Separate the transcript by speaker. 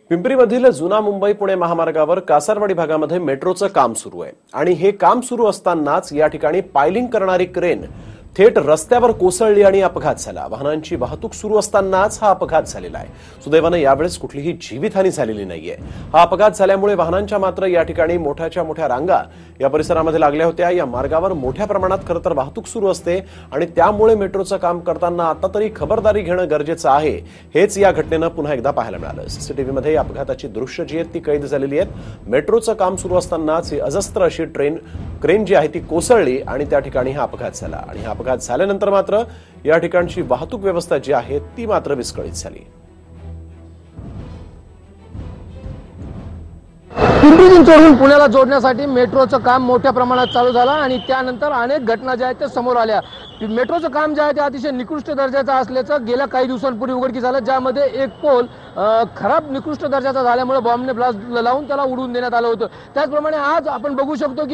Speaker 1: पिंपरीमधील जुना मुंबई पुणे महामार्गावर कासारवाडी भागामध्ये मेट्रोचं काम सुरू आहे आणि हे काम सुरू असतानाच या ठिकाणी पायलिंग करणारी क्रेन थेट रस्त्यावर कोसळली आणि अपघात झाला। वाहनांची वाहतूक सुरू असतानाच हा अपघात झालेला आहे। सुदैवाने यावेळेस कुठलीही जीवितहानी झालेली नाहीये। हा अपघात झाल्यामुळे वाहनांच्या मात्र या ठिकाणी मोठ्या रांगा या परिसरामध्ये लागल्या होत्या। या मार्गावर मोठ्या प्रमाणात खरं तर वाहतूक सुरू असते आणि त्यामुळे मेट्रोचं काम करताना आता तरी खबरदारी घेणं गरजेचं आहे। हेच या घटनेनं पुन्हा एकदा पाहायला मिळालं। सीसीटीव्हीमध्ये या अपघाताची दृश्य जी आहेत ती कैद झालेली आहेत। मेट्रोचं काम सुरू असतानाच ही अजस्त्र अशी क्रेन जी आहे ती कोसळली आणि त्या ठिकाणी हा अपघात झाला आणि हा अपघात झाल्यानंतर मात्र या ठिकाणची वाहतूक व्यवस्था जी आहे ती मात्र विस्कळीत झाली।
Speaker 2: पिंपरी चिंचवडहून पुण्याला जोडण्यासाठी मेट्रोचं काम मोठ्या प्रमाणात चालू झालं आणि त्यानंतर अनेक घटना ज्या आहेत त्या समोर आल्या। मेट्रोचं काम जे आहे ते अतिशय निकृष्ट दर्जाचं असल्याचं गेल्या काही दिवसांपूर्वी उघडकीस झालं, ज्यामध्ये एक पोल खराब निकृष्ट दर्जाचा झाल्यामुळे बॉम्बने ब्लास्ट लावून त्याला उडवून देण्यात आलं होतं। त्याचप्रमाणे आज आपण बघू शकतो की